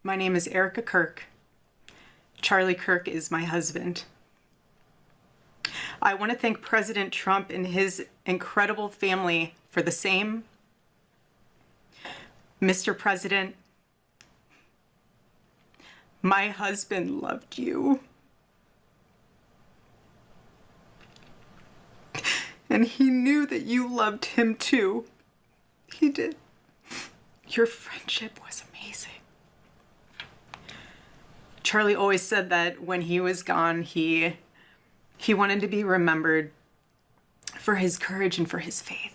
My name is Erica Kirk. Charlie Kirk is my husband. I want to thank President Trump and his incredible family for the same. Mr. President, my husband loved you. And he knew that you loved him too. He did. Your friendship was amazing. Charlie always said that when he was gone, he wanted to be remembered for his courage and for his faith.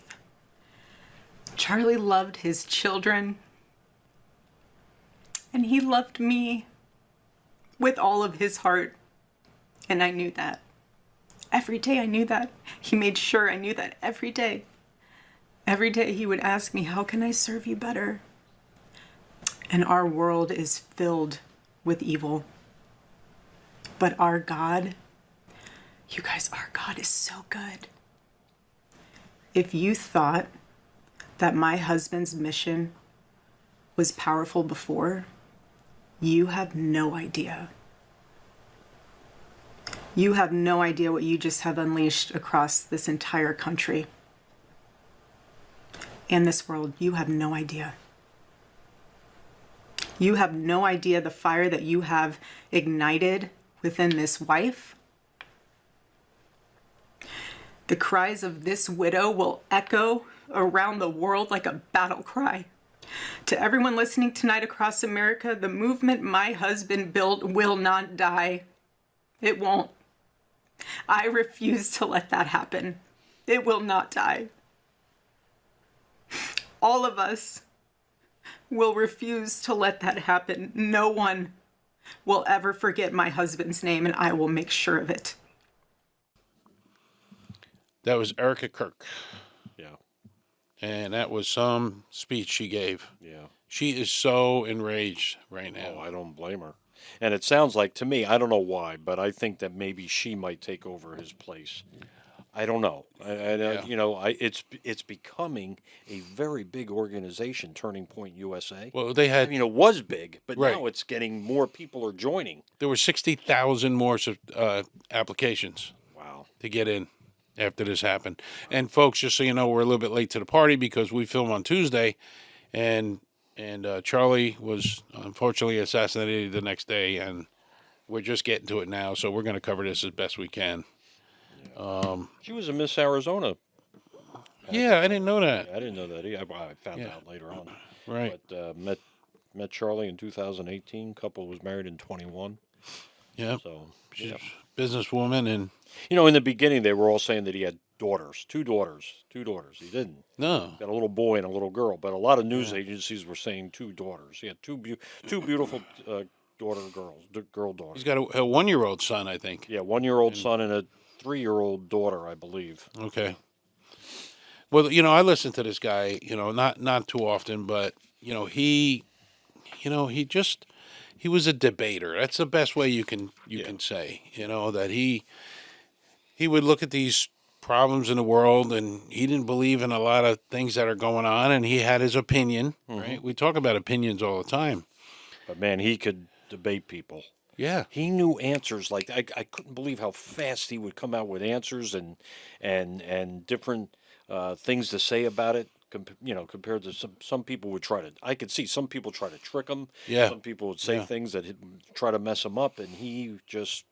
Charlie loved his children, and he loved me with all of his heart, and I knew that. Every day I knew that. He made sure I knew that every day. Every day he would ask me, how can I serve you better? And our world is filled with evil. But our God, you guys, our God is so good. If you thought that my husband's mission was powerful before, you have no idea. You have no idea what you just have unleashed across this entire country and this world. You have no idea. You have no idea the fire that you have ignited within this wife. The cries of this widow will echo around the world like a battle cry. To everyone listening tonight across America, the movement my husband built will not die. It won't. I refuse to let that happen. It will not die. All of us will refuse to let that happen. No one will ever forget my husband's name, and I will make sure of it. That was Erica Kirk, Yeah. and that was some speech she gave. Yeah. She is so enraged right now. Oh, I don't blame her. And it sounds like to me, I don't know why, but I think that maybe she might take over his place. I don't know. Yeah. It's becoming a very big organization, Turning Point USA. Well, they had It was big, but Right. now it's getting more people are joining. there were 60,000 more applications Wow. to get in after this happened. And folks, just so you know, we're a little bit late to the party because we film on Tuesday, and Charlie was unfortunately assassinated the next day, and we're just getting to it now. So we're going to cover this as best we can. She was a Miss Arizona. Yeah, I didn't know that. I didn't know that either. I found Yeah. out later on. Right. But met Charlie in 2018. Couple was married in 21. Yeah. So She's yeah. a businesswoman, and In the beginning they were all saying that he had daughters, two daughters. He didn't. no. Got a little boy and a little girl, but a lot of news agencies were saying two daughters. He had two beautiful girl daughters. He's got a 1-year-old son, I think. Yeah, 1-year-old son and a 3-year-old daughter, I believe. Okay. Well, I listen to this guy, not too often, but, he was a debater. That's the best way you can say, that he would look at these problems in the world, and he didn't believe in a lot of things that are going on, and he had his opinion, right? We talk about opinions all the time. But man, he could debate people. Yeah. He knew answers. Like I couldn't believe how fast he would come out with answers and different things to say about it. Compared to some people would try to. I could see some people try to trick him. Yeah. Some people would say things that try to mess him up, and he just,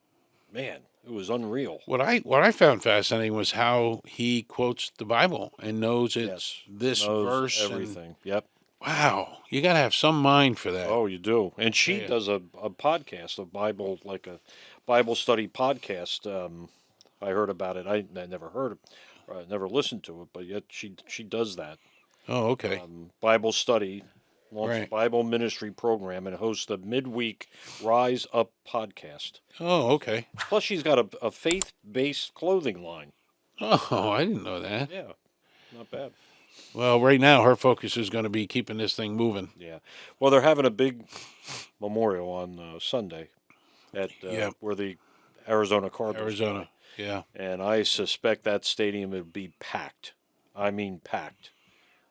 man, it was unreal. What I found fascinating was how he quotes the Bible and knows it's this Knows verse. and- everything. Yep. wow. You got to have some mind for that. Oh, you do. And she Yeah. does a podcast, a Bible study podcast. I heard about it. I never heard it. I never listened to it, but yet she does that. Oh, okay. Bible study, launched a Right. Bible ministry program, and hosts the midweek Rise Up podcast. Oh, okay. Plus, she's got a faith-based clothing line. Oh, I didn't know that. Yeah, not bad. Well, right now her focus is going to be keeping this thing moving. Yeah. Well, they're having a big memorial on Sunday at where the Arizona Cardinals Arizona. play. Yeah. And I suspect that stadium would be packed. I mean, packed.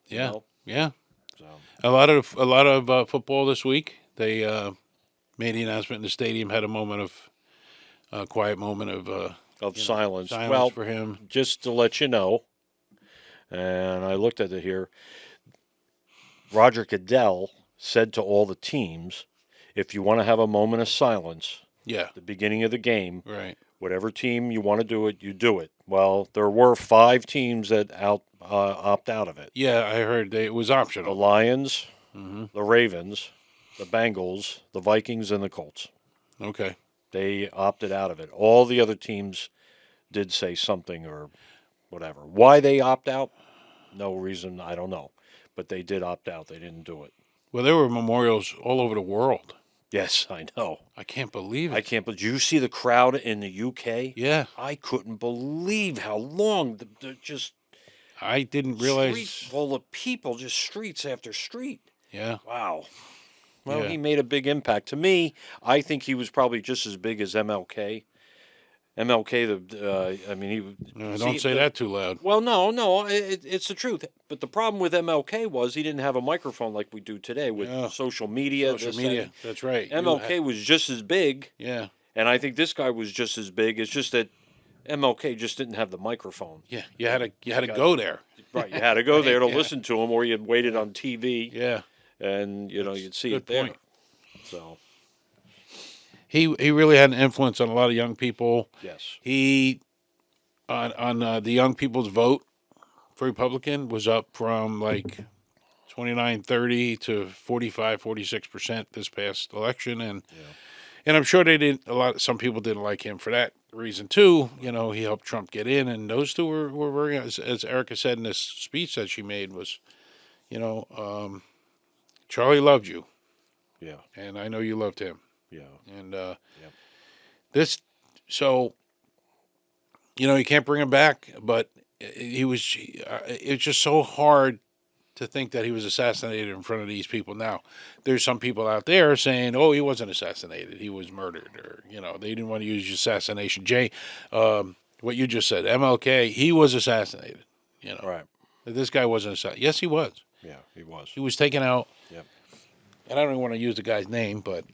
Yeah. know? Yeah. So A lot of football this week. they made the announcement in the stadium, had a moment of quiet moment of silence. silence Well, for him. just to let you know, and I looked at it here, Roger Goodell said to all the teams, if you want to have a moment of silence Yeah, at the beginning of the game, right. whatever team you want to do it, you do it. Well, there were 5 teams that opt out of it. Yeah, I heard it was The optional. Lions, Hmm. the Ravens, the Bengals, the Vikings, and the Colts. Okay. They opted out of it. All the other teams did say something or whatever. Why they opt out? No reason, I don't know. But they did opt out. They didn't do it. Well, there were memorials all over the world. Yes, I know. I can't believe it. I can't believe. Did you see the crowd in the UK? Yeah, I couldn't believe how long just I didn't streets realize. full of people, just streets after street. Yeah, Wow. Well, Yeah. he made a big impact. To me, I think he was probably just as big as MLK. MLK, I mean, he. no, see, don't say that too loud. Well, no, it's the truth. But the problem with MLK was he didn't have a microphone like we do today with Yeah. social media. Social this, media. that. That's right. MLK was just as big, Yeah, and I think this guy was just as big. It's just that MLK just didn't have the microphone. yeah. You had to Got- go there. Right, you had to go there to Yeah. listen to him, or you waited on TV, Yeah. and you'd see good it there. point. So He really had an influence on a lot of young people. yes, He on the young people's vote for Republican was up from like 29-30 to 45-46% this past election, and I'm sure they didn't. Some people didn't like him for that reason too. You know, he helped Trump get in, and those two were very, as Erica said in this speech that she made was, Charlie loved you, yeah, and I know you loved him, yeah, and this so. You can't bring him back, but he was. It's just so hard to think that he was assassinated in front of these people. Now, there's some people out there saying, "Oh, he wasn't assassinated; he was murdered," or they didn't want to use assassination. What you just said, MLK, he was assassinated. right, This guy wasn't assassinated. Yes, he was. yeah, he was. He was taken out. Yep. And I don't even want to use the guy's name, but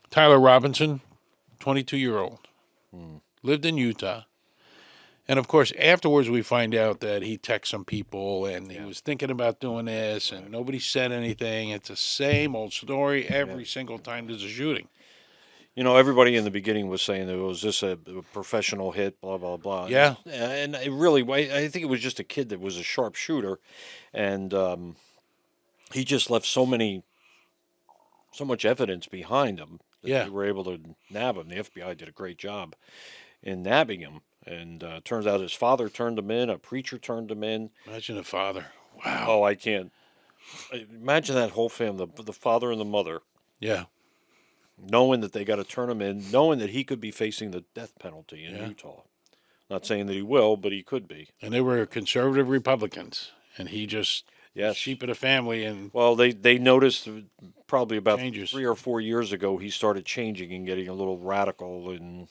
Tyler Robinson, 22-year-old, lived in Utah. And of course, afterwards, we find out that he texted some people and he was thinking about doing this, and nobody said anything. It's the same old story every single time there's a shooting. Everybody in the beginning was saying that it was just a professional hit, blah blah blah. Yeah. And it really, I think it was just a kid that was a sharp shooter, and he just left so much evidence behind him that Yeah. they were able to nab him. The FBI did a great job in nabbing him, and turns out his father turned him in, a preacher turned him in. Imagine a father. Wow. Oh, I can't imagine that whole family, the father and the mother, Yeah. knowing that they got to turn him in, knowing that he could be facing the death penalty in Yeah. Utah. Not saying that he will, but he could be. And they were conservative Republicans, and he just Yes. sheep of the family. And Well, they noticed probably about Changes. 3 or 4 years ago he started changing and getting a little radical, and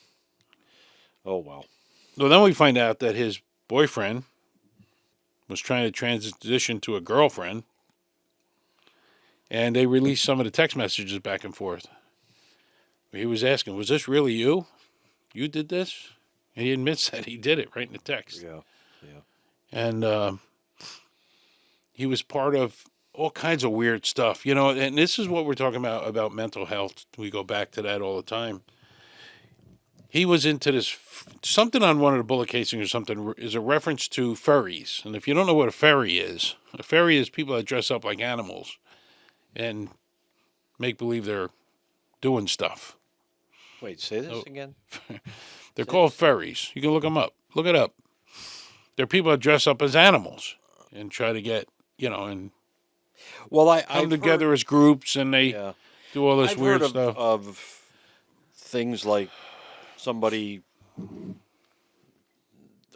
oh well. well, then we find out that his boyfriend was trying to transition to a girlfriend, and they released some of the text messages back and forth. He was asking, "Was this really you? You did this?" And he admits that he did it right in the text. Yeah. And he was part of all kinds of weird stuff, and this is what we're talking about mental health. We go back to that all the time. He was into this, something on one of the bullet casings or something is a reference to furries. And if you don't know what a furry is people that dress up like animals and make believe they're doing stuff. Wait, say this Oh. again? They're called furries. You can look them up. Look it up. They're people that dress up as animals and try to get, and Well, come I've together as groups, and they Yeah. do all this I've weird heard stuff. of things like somebody.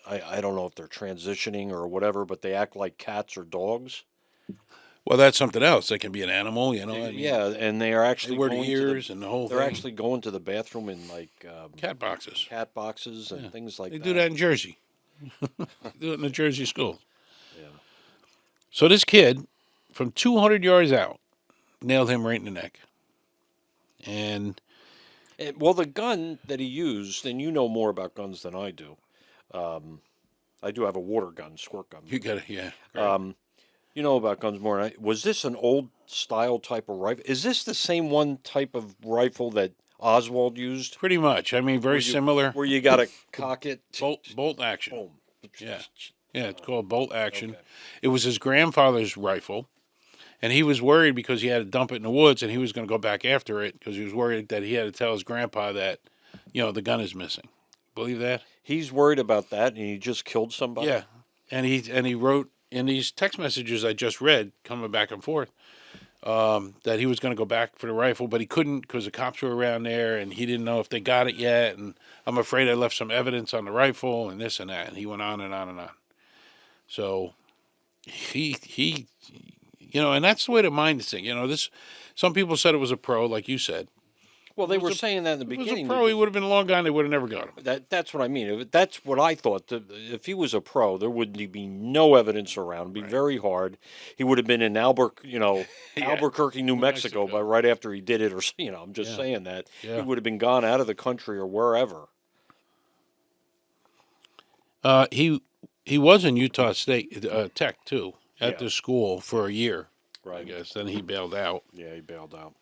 I don't know if they're transitioning or whatever, but they act like cats or dogs. Well, that's something else. They can be an animal, I mean, Yeah, and they are They actually wear the going to ears and the whole They're thing. actually going to the bathroom in like Cat boxes. cat boxes and things like They that. do that in Jersey. They do it in the Jersey school. Yeah. So this kid, from 200 yards out, nailed him right in the neck. And Well, the gun that he used, and you know more about guns than I do. I do have a water gun, squirt gun. you got to, yeah. Great. You know about guns more than I. Was this an old style type of rifle? Is this the same one type of rifle that Oswald used? Pretty much. I mean, very similar. Where you got to cock it. Bolt action. Boom. Yeah. Yeah, it's called bolt action. Okay. It was his grandfather's rifle, and he was worried because he had to dump it in the woods, and he was going to go back after it because he was worried that he had to tell his grandpa that, the gun is missing. Believe that? He's worried about that, and he just killed somebody. Yeah, and he wrote in these text messages I just read, coming back and forth, that he was going to go back for the rifle, but he couldn't because the cops were around there, and he didn't know if they got it yet, and I'm afraid I left some evidence on the rifle, and this and that, and he went on and on and on. So he and that's the way to mind this thing. Some people said it was a pro, like you said. Well, they were saying that in the If it was beginning. a pro, he would have been long gone. They would have never got him. That's what I mean. That's what I thought. If he was a pro, there would be no evidence around. It'd be very hard. He would have been in Albuquerque, New Mexico, by right after he did it, or I'm just saying that he would have been gone out of the country or wherever. He was in Utah State Tech too at the school for a year. Right. I guess then he bailed out. Yeah, he bailed out.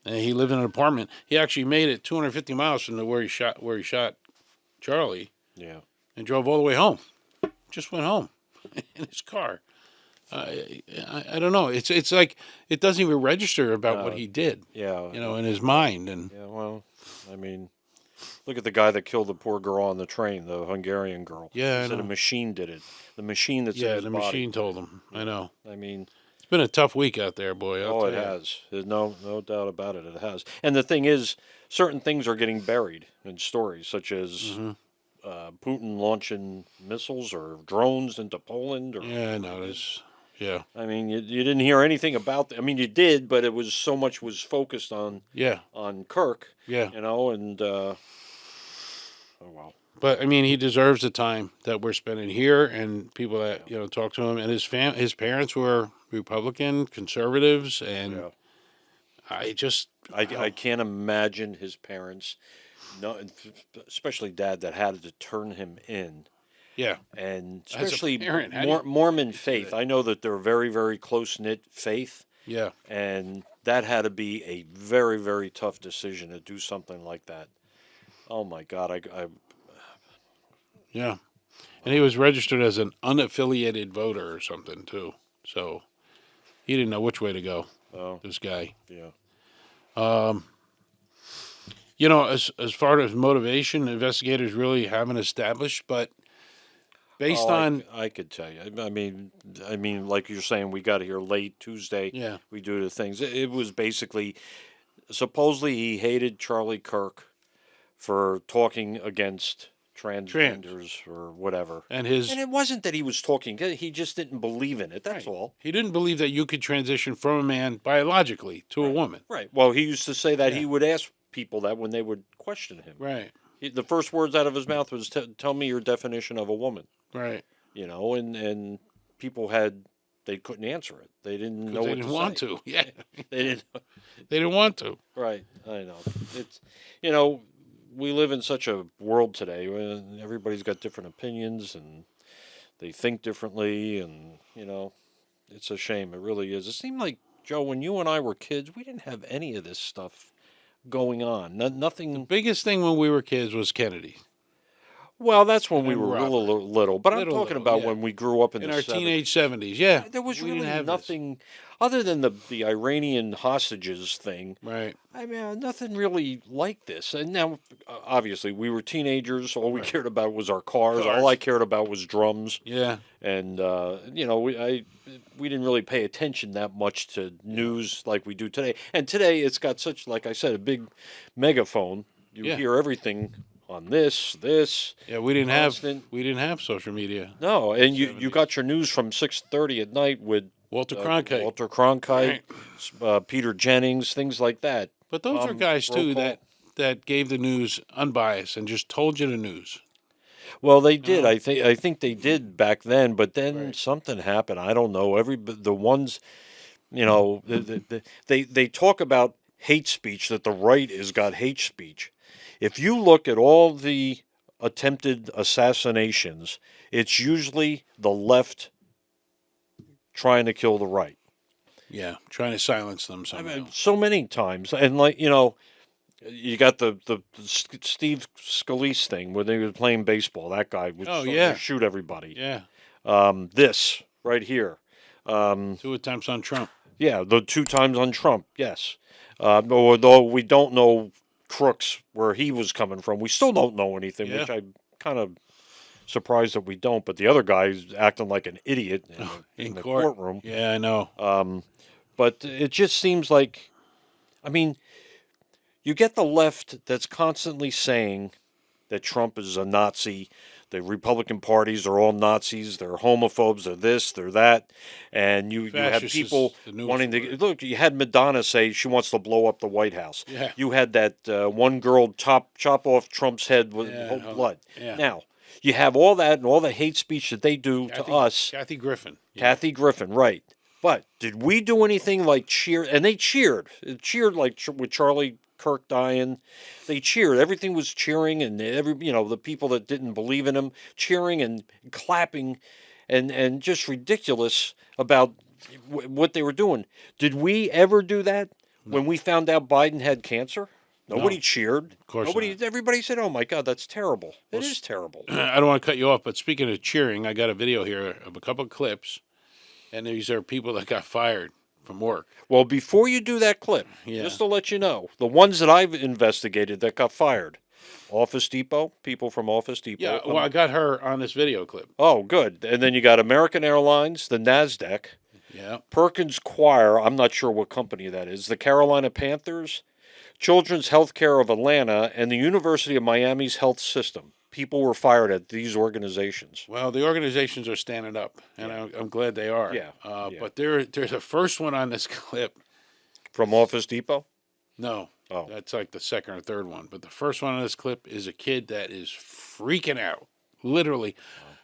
And he lived in an apartment. He actually made it 250 miles from where he shot Charlie. Yeah. And drove all the way home. Just went home in his car. I don't know. It's like it doesn't even register about what he did. Yeah. In his mind. And yeah. Well, I mean, look at the guy that killed the poor girl on the train, the Hungarian girl. Yeah, He I said know. a machine did it. The machine that's in his the body. machine told him. I know. I mean, it's been a tough week out there, boy. I'll it tell you. has. There's no doubt about it. It has. And the thing is, certain things are getting buried in stories, such as Putin launching missiles or drones into Poland. Or, Yeah, I noticed. Yeah. I mean, you didn't hear anything about that. I mean, you did, but it was so much was focused on Kirk. Yeah. And oh well. But I mean, he deserves the time that we're spending here, and people that talk to him. And his parents were Republican conservatives, and I can't imagine his parents, especially Dad, that had to turn him in. Yeah, and As a especially parent, Mormon faith. I know that they're very, very close knit faith. Yeah, and that had to be a very, very tough decision to do something like that. Oh my God, Yeah, and he was registered as an unaffiliated voter or something too. So he didn't know which way to go. Oh, this guy. Yeah. As far as motivation, investigators really haven't established, but based on I could tell you. I mean, like you're saying, we got here late Tuesday. Yeah. We do the things. It was basically, supposedly he hated Charlie Kirk for talking against transgenders or whatever. And it wasn't that he was talking. He just didn't believe in it. That's all. He didn't believe that you could transition from a man biologically to a woman. Right. Well, he used to say that he would ask people that when they would question him. Right. The first words out of his mouth was, "Tell me your definition of a woman." Right. And people they couldn't answer it. They didn't know what they didn't want to. Yeah. They didn't. They didn't want to. Right. I know. It's we live in such a world today where everybody's got different opinions and they think differently, and it's a shame. It really is. It seemed like, Joe, when you and I were kids, we didn't have any of this stuff going on. Nothing. The biggest thing when we were kids was Kennedy. Well, that's when we And were Robert. little. But I'm talking about when we grew up in the our 70s. teenage 70s. Yeah. There was we really didn't have nothing other than the Iranian hostages thing. Right. I mean, nothing really like this. And now, obviously, we were teenagers. All we cared about was our cars. All I cared about was drums. Yeah. And we didn't really pay attention that much to news like we do today. And today, it's got such, like I said, a big megaphone. You hear everything on this. Yeah, we didn't constant. have social media. No, and you got your news from 6:30 at night with Walter Cronkite. Walter Cronkite, Peter Jennings, things like that. But those are guys too that gave the news unbiased and just told you the news. Well, they did. I think they did back then, but then something happened. I don't know. The ones, they talk about hate speech, that the right has got hate speech. If you look at all the attempted assassinations, it's usually the left trying to kill the right. Yeah, trying to silence them I somehow. mean, so many times, and you got the Steve Scalise thing where they were playing baseball. That guy was Oh, trying yeah. to shoot everybody. Yeah, This right here. 2 attempts on Trump. Yeah, the 2 times on Trump. Yes. Although we don't know Crooks where he was coming from, we still don't know anything, Yeah. which I'm kind of surprised that we don't. But the other guy's acting like an idiot in the courtroom. Yeah, I know. But it just seems like, I mean, you get the left that's constantly saying that Trump is a Nazi. The Republican parties are all Nazis. They're homophobes. They're this. They're that. And you have Fascist is people the newest wanting to word. look. You had Madonna say she wants to blow up the White House. Yeah. You had that one girl chop off Trump's head with whole blood. Yeah. Now you have all that and all the hate speech that they do to us. Kathy Griffin. Yeah. Kathy Griffin, right? But did we do anything like cheer? And they cheered. It cheered like with Charlie Kirk dying. They cheered. Everything was cheering, and the people that didn't believe in him cheering and clapping, and just ridiculous about what they were doing. Did we ever do that when we found out Biden had cancer? Nobody cheered. Of course Nobody. not. Everybody said, "Oh my God, that's terrible." It is terrible. I don't want to cut you off, but speaking of cheering, I got a video here of a couple of clips, and these are people that got fired from work. Well, before you do that clip, Yeah. just to let you know, the ones that I've investigated that got fired, Office Depot, people from Office Depot. Yeah, well, I got her on this video clip. Oh, good. And then you got American Airlines, the NASDAQ, Yeah. Perkins Choir, I'm not sure what company that is, the Carolina Panthers, Children's Healthcare of Atlanta, and the University of Miami's health system. People were fired at these organizations. Well, the organizations are standing up, and I'm glad they are. Yeah, But there's a first one on this clip. From Office Depot? No. Oh. That's like the second or third one. But the first one on this clip is a kid that is freaking out. Literally.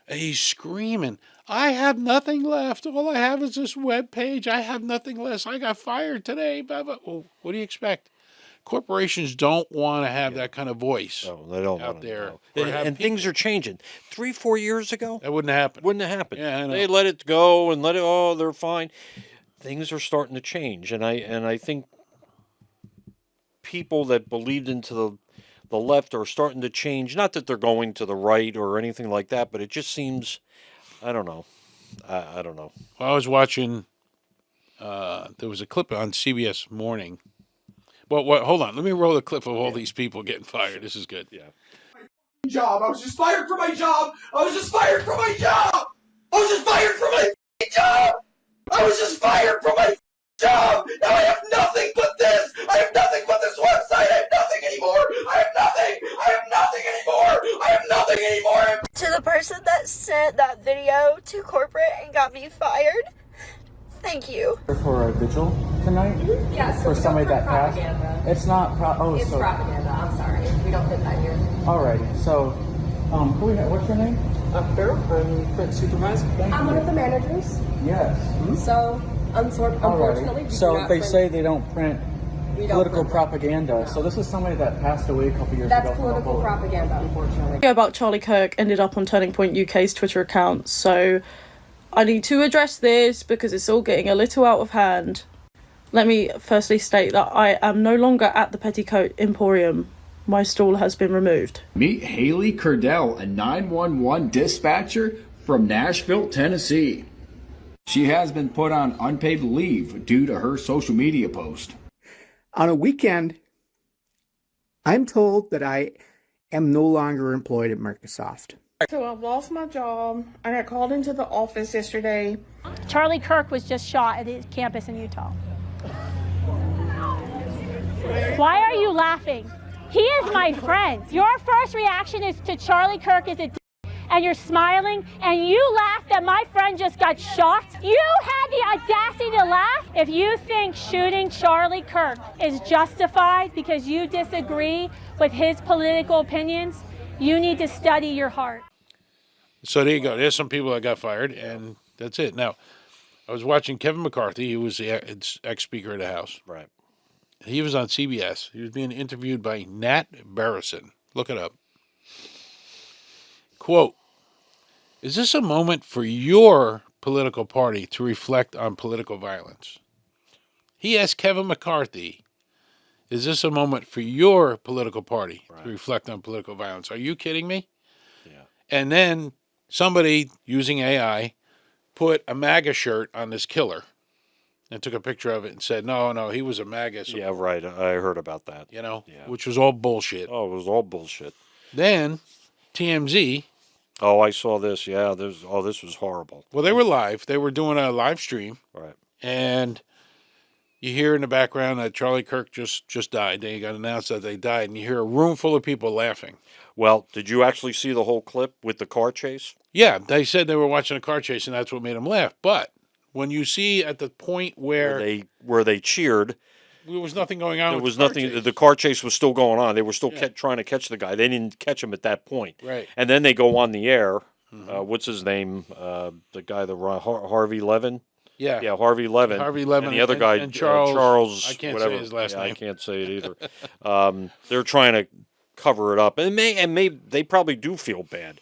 And he's screaming, I have nothing left. All I have is this web page. I have nothing less. I got fired today. Blah, blah. Well, what do you expect? Corporations don't want to have that kind of voice No, they don't out want there. to. Or And, have and things are changing. 3-4 years ago, that wouldn't happen. wouldn't have happened. Yeah, I know. They let it go and let it. Oh, they're fine. Things are starting to change, and I think people that believed into the left are starting to change. Not that they're going to the right or anything like that, but it just seems. I don't know. I don't know. Well, I was watching. There was a clip on CBS Morning. Well, hold on. Let me roll the clip of all these people getting fired. This is good. Yeah. Job. I was just fired from my job. I was just fired from my job. I was just fired from my job. I was just fired from my job. Now I have nothing but this. I have nothing but this website. I have nothing anymore. I have nothing. I have nothing anymore. I have nothing anymore. To the person that sent that video to corporate and got me fired, thank you. For a vigil tonight? Yes. For somebody that passed? Propaganda. It's not It's propaganda. I'm sorry. We don't put that here. Alrighty, so, what's your name? Harold, I'm print supervisor. Thank I'm you. one of the managers. Yes. So, unfortunately, we Alrighty. So do not they print- say they don't print we don't political print- propaganda. So this is somebody that passed away a couple years That's ago from a political bullet. propaganda, unfortunately. Video about Charlie Kirk ended up on Turning Point UK's Twitter account, so I need to address this because it's all getting a little out of hand. Let me firstly state that I am no longer at the Petticoat Emporium. My stall has been removed. Meet Haley Curdell, a 911 dispatcher from Nashville, Tennessee. She has been put on unpaid leave due to her social media post. On a weekend, I'm told that I am no longer employed at Microsoft. So I've lost my job. I got called into the office yesterday. Charlie Kirk was just shot at his campus in Utah. Why are you laughing? He is my friend. Your first reaction is to Charlie Kirk is a and you're smiling and you laugh that my friend just got shot? You had the audacity to laugh? If you think shooting Charlie Kirk is justified because you disagree with his political opinions, you need to study your heart. So there you go. There's some people that got fired, and that's it. Now, I was watching Kevin McCarthy. He was the ex-Speaker of the House. Right. He was on CBS. He was being interviewed by Nat Barrison. Look it up. Quote, is this a moment for your political party to reflect on political violence? He asked Kevin McCarthy, is this a moment for your political party to reflect on political violence? Are you kidding me? Yeah. And then somebody using AI put a MAGA shirt on this killer and took a picture of it and said, no, he was a MAGA supporter. Yeah, right. I heard about that. You know, Yeah. which was all bullshit. Oh, it was all bullshit. Then TMZ. Oh, I saw this. Yeah, this was horrible. Well, they were live. They were doing a live stream. Right. And you hear in the background that Charlie Kirk just died. They got announced that they died. And you hear a room full of people laughing. Well, did you actually see the whole clip with the car chase? Yeah, they said they were watching a car chase, and that's what made them laugh. But when you see at the point where they cheered, there was nothing going on. There with was the car nothing. chase. The car chase was still going on. They were still trying to catch the guy. They didn't catch him at that point. Right. And then they go on the air. What's his name? The guy that Harvey Levin. Yeah. Yeah, Harvey Levin. Harvey Levin and the other guy, and Charles. Charles. I can't whatever. say his last name. I can't say it either. They're trying to cover it up, and they probably do feel bad.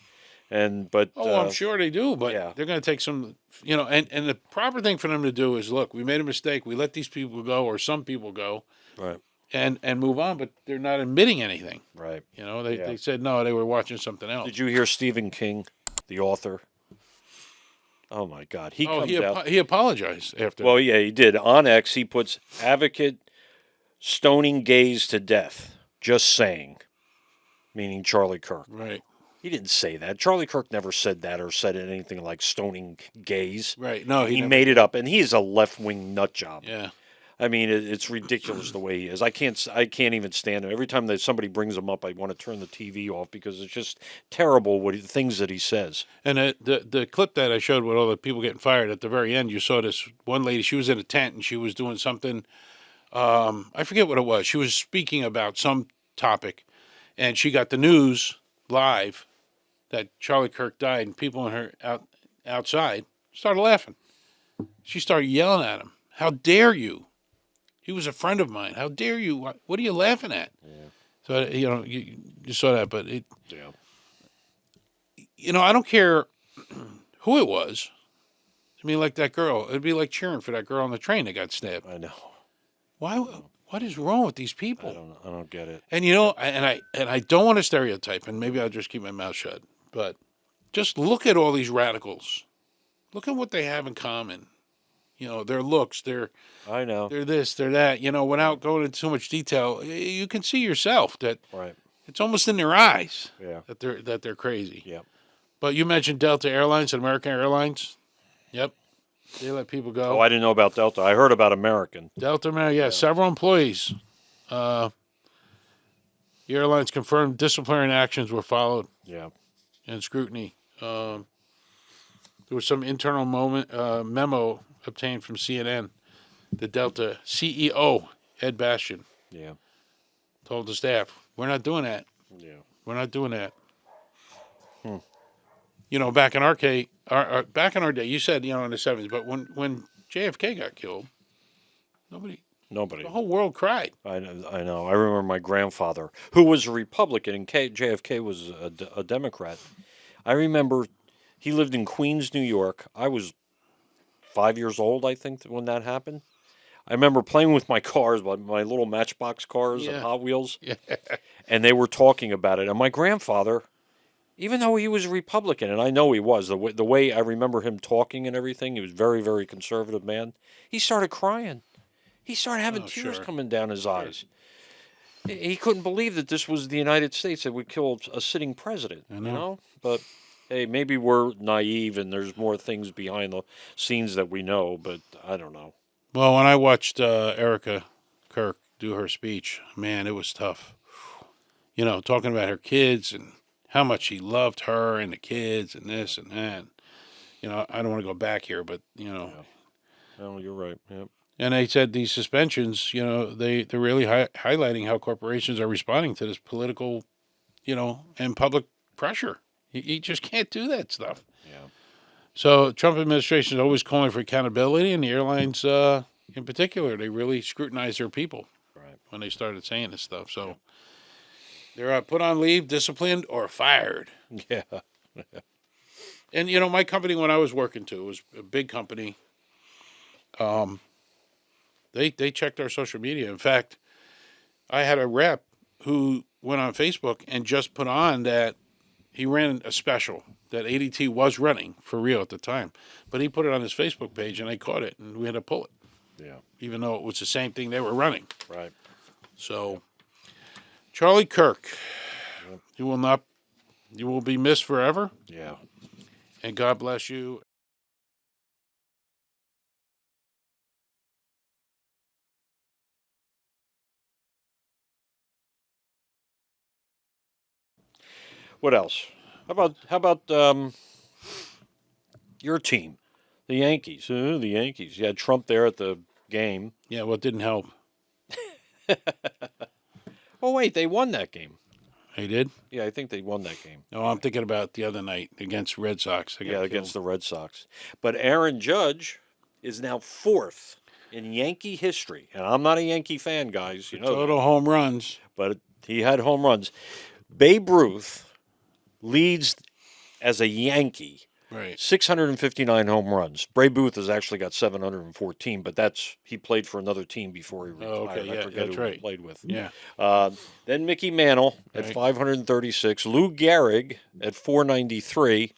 But I'm sure they do, but they're going to take some, and the proper thing for them to do is, look, we made a mistake. We let these people go, or some people go, right, and move on. But they're not admitting anything, right? They said no, they were watching something else. Did you hear Stephen King, the author? Oh my God, he comes out. He apologized after. Well, yeah, he did. On X, he puts advocate stoning gays to death. Just saying, meaning Charlie Kirk. Right. He didn't say that. Charlie Kirk never said that or said anything like stoning gays. Right. No, he never made it up, and he's a left-wing nut job. Yeah. I mean, it's ridiculous the way he is. I can't even stand him. Every time that somebody brings him up, I want to turn the TV off because it's just terrible the things that he says. And the clip that I showed with all the people getting fired at the very end, you saw this one lady. She was in a tent and she was doing something. I forget what it was. She was speaking about some topic, and she got the news live that Charlie Kirk died, and people in her outside started laughing. She started yelling at him. How dare you? He was a friend of mine. How dare you? What are you laughing at? Yeah. So, you saw that, but I don't care who it was. I mean, like that girl. It'd be like cheering for that girl on the train that got stabbed. I know. Why? What is wrong with these people? I don't get it. And I don't want to stereotype, and maybe I'll just keep my mouth shut. But just look at all these radicals. Look at what they have in common. Their looks, they're this, they're that. Without going into too much detail, you can see yourself that it's almost in their eyes that they're crazy. Yeah. But you mentioned Delta Airlines and American Airlines. Yep. They let people go. Oh, I didn't know about Delta. I heard about American. Delta, yeah. Several employees. The airlines confirmed disciplinary actions were followed. Yeah. And scrutiny. There was some internal memo obtained from CNN. The Delta CEO, Ed Bastian, told the staff, we're not doing that. Yeah. We're not doing that. Back in our day, you said, in the 70s, but when JFK got killed, nobody. The whole world cried. I know. I remember my grandfather, who was a Republican, and JFK was a Democrat. I remember he lived in Queens, New York. I was 5 years old, I think, when that happened. I remember playing with my cars, my little Matchbox cars and Hot Wheels, and they were talking about it. And my grandfather, even though he was a Republican, and I know he was, the way I remember him talking and everything, he was a very, very conservative man, he started crying. He started having tears coming down his eyes. He couldn't believe that this was the United States that would kill a sitting president, But, hey, maybe we're naive and there's more things behind the scenes that we know, but I don't know. Well, when I watched Erica Kirk do her speech, man, it was tough. Talking about her kids and how much she loved her and the kids and this and that. I don't want to go back here, but, No, you're right, yeah. And they said these suspensions, they're really highlighting how corporations are responding to this political, and public pressure. You just can't do that stuff. Yeah. So Trump administration is always calling for accountability, and the airlines in particular, they really scrutinize their people. Right. when they started saying this stuff. So they're put on leave, disciplined, or fired. Yeah. And my company when I was working too, it was a big company. They checked our social media. In fact, I had a rep who went on Facebook and just put on that he ran a special that ADT was running for real at the time, but he put it on his Facebook page and I caught it and we had to pull it. Yeah. Even though it was the same thing they were running. Right. So, Charlie Kirk, you will be missed forever. Yeah. And God bless you. What else? How about your team, the Yankees? The Yankees. You had Trump there at the game. Yeah, well, it didn't help. Oh wait, they won that game. They did? Yeah, I think they won that game. No, I'm thinking about the other night against Red Sox. Yeah, against the Red Sox. But Aaron Judge is now 4th in Yankee history, and I'm not a Yankee fan, guys. You know, total home runs. But he had home runs. Babe Ruth leads as a Yankee. Right. 659 home runs. Babe Ruth has actually got 714, but he played for another team before he retired. Oh, okay. I Yeah, forget that's who right. he played with. Yeah. Then Mickey Mantle at 536, Lou Gehrig at 493,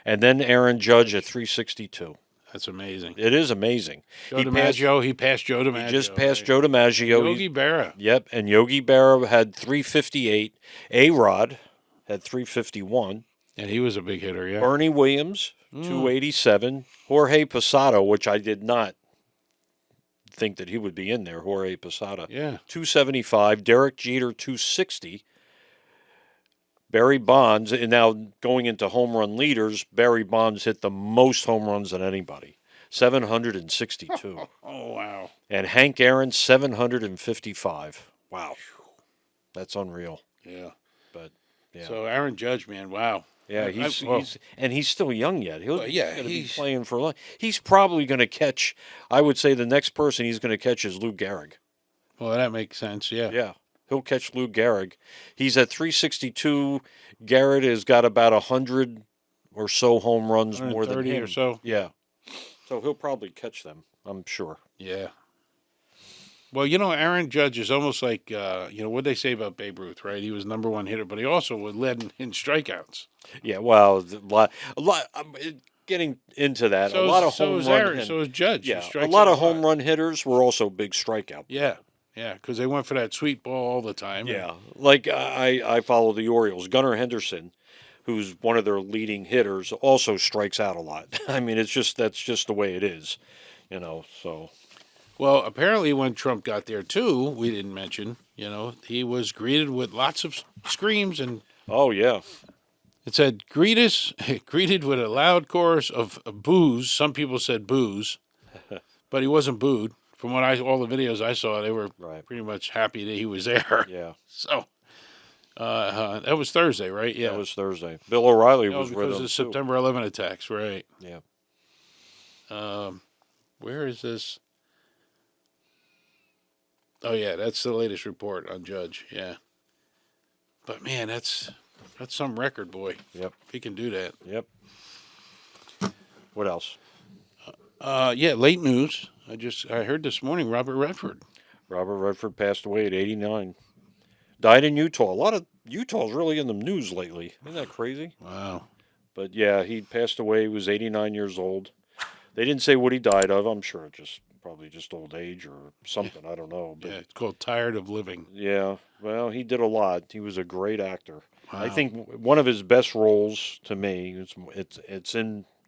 and then Aaron Judge at 362. That's amazing. It is amazing. He passed Joe DiMaggio. He just passed Joe DiMaggio. Yogi Berra. Yep, and Yogi Berra had 358. A-Rod had 351. And he was a big hitter, yeah. Bernie Williams, 287. Jorge Posada, which I did not think that he would be in there, Jorge Posada. Yeah. 275. Derek Jeter, 260. Barry Bonds, and now going into home run leaders, Barry Bonds hit the most home runs than anybody, 762. Oh, wow. And Hank Aaron, 755. Wow. That's unreal. Yeah. But, yeah. So Aaron Judge, man, wow. Yeah, he's still young yet. He'll be he's playing for a long. He's probably going to catch. I would say the next person he's going to catch is Lou Gehrig. Well, that makes sense. Yeah. Yeah, he'll catch Lou Gehrig. He's at 362. Garrett has got about 100 or so home runs more than him. Or so. Yeah, so he'll probably catch them. I'm sure. Yeah. Well, Aaron Judge is almost like, what they say about Babe Ruth, right? He was number one hitter, but he also led in strikeouts. Yeah, well, a lot. Getting into that, a lot of home run. So is Judge. Yeah, a lot of home run hitters were also big strikeout. Yeah, yeah, because they went for that sweet ball all the time. Yeah, like I follow the Orioles. Gunnar Henderson, who's one of their leading hitters, also strikes out a lot. I mean, that's just the way it is, So. Well, apparently when Trump got there, too, we didn't mention, he was greeted with lots of screams and... Oh, yeah. It said, greeted with a loud chorus of boos. Some people said booze, but he wasn't booed. From all the videos I saw, they were pretty much happy that he was there. Yeah. So, that was Thursday, right? Yeah. That was Thursday. Bill O'Reilly was with because them, of the too. September 11 attacks, right. Yeah. Where is this? Oh, yeah, that's the latest report on Judge, yeah. But, man, that's some record, boy. Yep. If he can do that. Yep. What else? Yeah, late news. I heard this morning Robert Redford. Robert Redford passed away at 89. Died in Utah. A lot of Utah's really in the news lately. Isn't that crazy? Wow. But, yeah, he passed away. He was 89 years old. They didn't say what he died of. I'm sure probably just old age or something. I don't know. But, Yeah, it's called Tired of Living. Yeah, well, he did a lot. He was a great actor. Wow. I think one of his best roles to me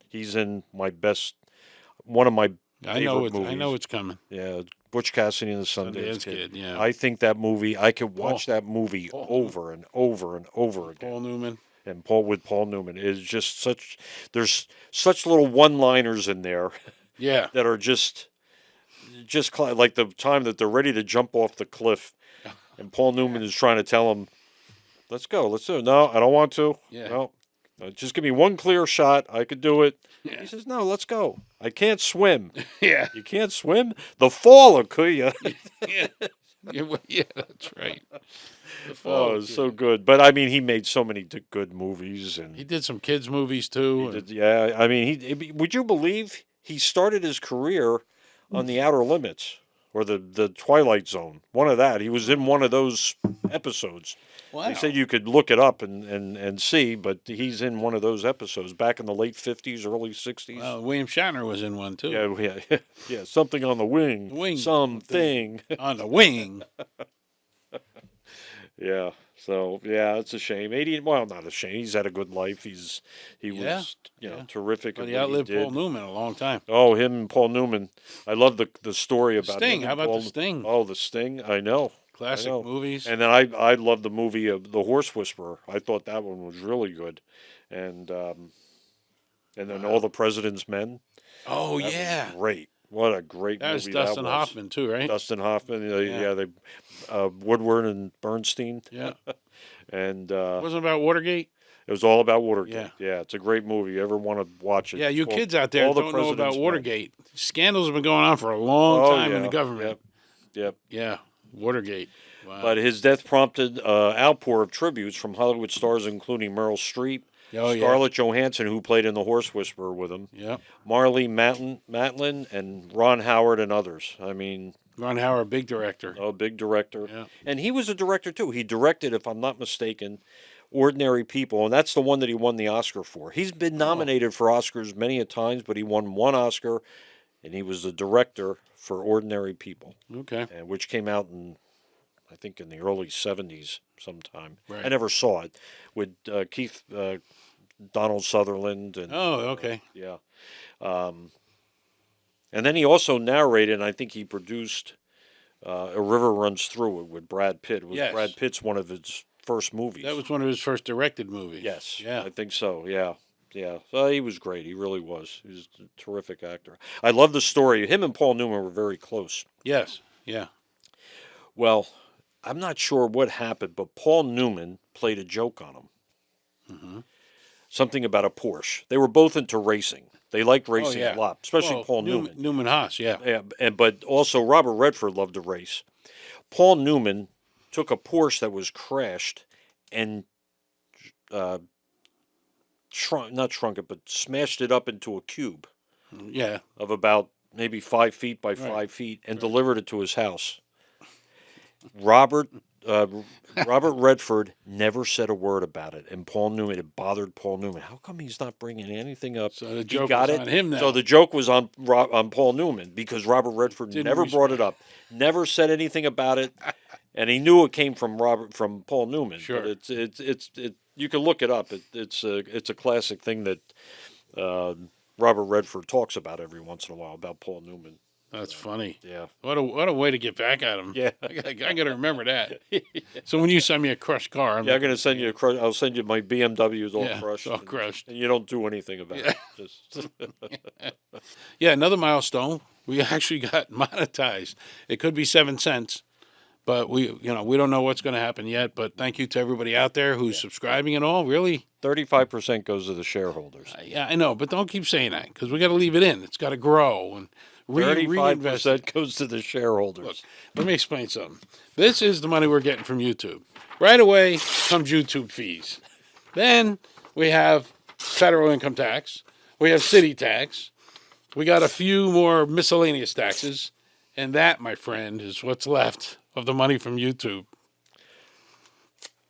he's in one of my favorite movies. I know it's coming. Yeah, Butch Cassidy and the Sundance Kid. Yeah. I think that movie. I could watch that movie over and over and over again. Paul Newman. And Paul Newman is just such. There's such little one-liners in there. Yeah. That are just like the time that they're ready to jump off the cliff, and Paul Newman is trying to tell him, "Let's go, let's do it." No, I don't want to. Yeah. No, just give me one clear shot. I could do it. Yeah. He says, "No, let's go. I can't swim." Yeah. You can't swim. The fall will kill you. Yeah. Yeah, that's right. Oh, it's so good. But I mean, he made so many good movies, and He did some kids movies too. he did, yeah. I mean, would you believe he started his career on The Outer Limits or the Twilight Zone? One of that. He was in one of those episodes. Wow. They said you could look it up and see, but he's in one of those episodes back in the late 50s, early 60s. William Shatner was in one too. Yeah. Something on the wing. Wing. Something. On the wing. Yeah. So yeah, it's a shame. 80. Well, not a shame. He's had a good life. He was terrific. But at he what outlived did. Paul Newman a long time. Oh, him and Paul Newman. I love the story about Sting. him and How about Paul- the Sting? Oh, the Sting. I know. Classic I know. movies. And then I love the movie of The Horse Whisperer. I thought that one was really good. And then All the President's Men. Oh That was yeah. great. What a great That was movie Dustin that was. Hoffman too, right? Dustin Hoffman. They Woodward and Bernstein. Yeah. And Wasn't about Watergate. it was all about Watergate. Yeah, it's a great movie. You ever want to watch it? Yeah, you It's kids called out there All the don't know about President's Men. Watergate. Scandals have been going on for a long time in the government. Yep. Yeah, Watergate. Wow. But his death prompted outpour of tributes from Hollywood stars, including Meryl Streep, Scarlett Johansson, who played in The Horse Whisperer with him, Marlee Matlin, and Ron Howard, and others. I mean, Ron Howard, big director. Oh, big director. Yeah. And he was a director, too. He directed, if I'm not mistaken, Ordinary People, and that's the one that he won the Oscar for. He's been nominated for Oscars many a times, but he won one Oscar, and he was the director for Ordinary People. Okay. Which came out in, I think, in the early 70s sometime. Right. I never saw it. With Keith, Donald Sutherland. And, Oh, okay. Yeah. And then he also narrated, and I think he produced A River Runs Through It with Brad Pitt. It was Yes. Brad Pitt's one of his first movies. That was one of his first directed movies. Yes. Yeah. I think so. Yeah. Yeah. So he was great. He really was. He was a terrific actor. I love the story. Him and Paul Newman were very close. Yes. Yeah. Well, I'm not sure what happened, but Paul Newman played a joke on him. Mm-hmm. Something about a Porsche. They were both into racing. They liked racing yeah. a lot, especially Well, Paul Newman. Newman Haas, yeah. But also Robert Redford loved to race. Paul Newman took a Porsche that was crashed and shrunk it, but smashed it up into a cube. Yeah. Of about maybe 5 feet by 5 feet and delivered it to his house. Robert Redford never said a word about it, and Paul Newman, it bothered Paul Newman. How come he's not bringing anything up? So the He joke got was it. on him now. So the joke was on Paul Newman because Robert Redford Didn't never brought it up, never said anything about it, and he knew it came from Paul Newman. Sure. But it's you can look it up. It's a classic thing that Robert Redford talks about every once in a while about Paul Newman. That's funny. Yeah. What a way to get back at him. Yeah. I got to remember that. So when you send me a crushed car, I'm going to send you I'll send you my BMW is all Yeah, crushed. it's all crushed. And you don't do anything about it. Just Yeah, another milestone. We actually got monetized. It could be 7 cents, but we don't know what's going to happen yet. But thank you to everybody out there who's subscribing and all. Really, 35% goes to the shareholders. Yeah, I know, but don't keep saying that because we got to leave it in. It's got to grow and 35% goes to the shareholders. Look, let me explain something. This is the money we're getting from YouTube. Right away comes YouTube fees. Then we have federal income tax. We have city tax. We got a few more miscellaneous taxes. And that, my friend, is what's left of the money from YouTube.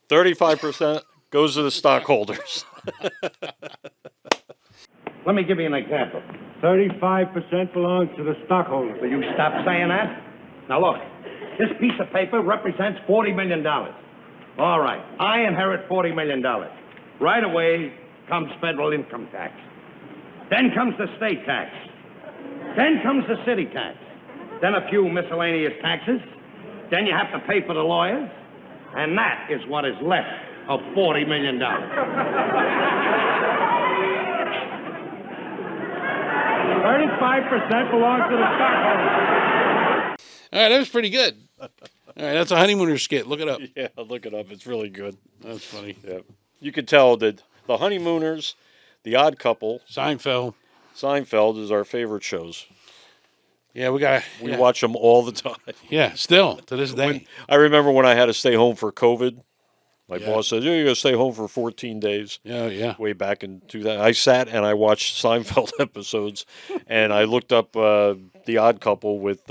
35% goes to the stockholders. Let me give you an example. 35% belongs to the stockholders. Will you stop saying that? Now look, this piece of paper represents $40 million. All right, I inherit $40 million. Right away comes federal income tax. Then comes the state tax. Then comes the city tax. Then a few miscellaneous taxes. Then you have to pay for the lawyers. And that is what is left of $40 million. 35% belongs to the stockholders. All right, that was pretty good. All right, that's a Honeymooner skit. Look it up. Yeah, look it up. It's really good. That's funny. Yeah. You could tell that the Honeymooners, The Odd Couple, Seinfeld is our favorite shows. Yeah, we watch them all the time. Yeah, still to this day. I remember when I had to stay home for COVID. My Yeah. boss said, "You're going to stay home for 14 days." Yeah. Way back in 2000, I sat and I watched Seinfeld episodes, and I looked up The Odd Couple with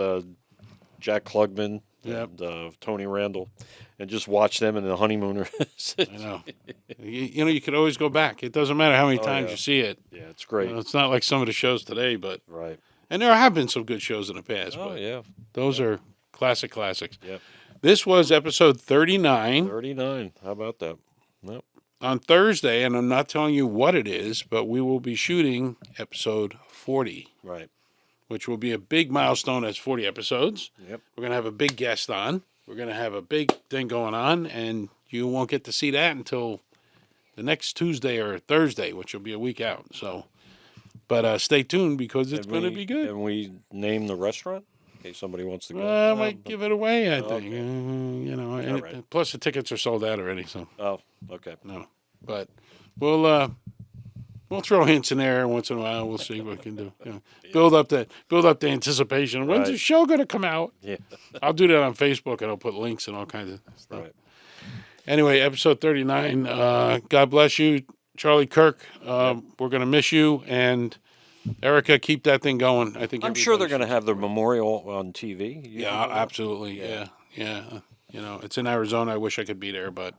Jack Klugman and Tony Randall, and just watched them and the Honeymooners. I know. You could always go back. It doesn't matter how many times yeah. you see it. Yeah, it's great. It's not like some of the shows today, but right. And there have been some good shows in the past. Oh, but yeah. Those are classics. Yeah. This was episode 39. 39. How about that? Yep. On Thursday, and I'm not telling you what it is, but we will be shooting episode 40. Right. Which will be a big milestone. That's 40 episodes. Yep. We're going to have a big guest on. We're going to have a big thing going on, and you won't get to see that until the next Tuesday or Thursday, which will be a week out. So, but stay tuned because it's going to be good. And we name the restaurant in case somebody wants to go. I might give it away, I think. Okay. And right. plus the tickets are sold out already. So. Oh, okay. No, but we'll throw hints in there once in a while. We'll see what we can do. Build up the anticipation. When's the show going to come out? Yeah. I'll do that on Facebook, and I'll put links and all kinds of stuff. Right. Anyway, episode 39. God bless you, Charlie Kirk. We're going to miss you, and Erica, keep that thing going. I think I'm sure they're going to have their memorial on TV. Yeah, absolutely. Yeah. It's in Arizona. I wish I could be there, but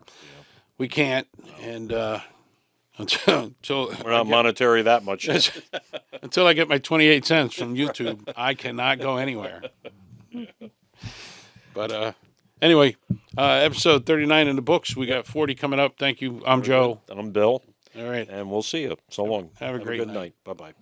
we can't. And until we're not monetary that much. Until I get my 28 cents from YouTube, I cannot go anywhere. But anyway, episode 39 in the books. We got 40 coming up. Thank you. I'm Joe. I'm Bill. All right. And we'll see you. So long. Have a great good night. Bye-bye.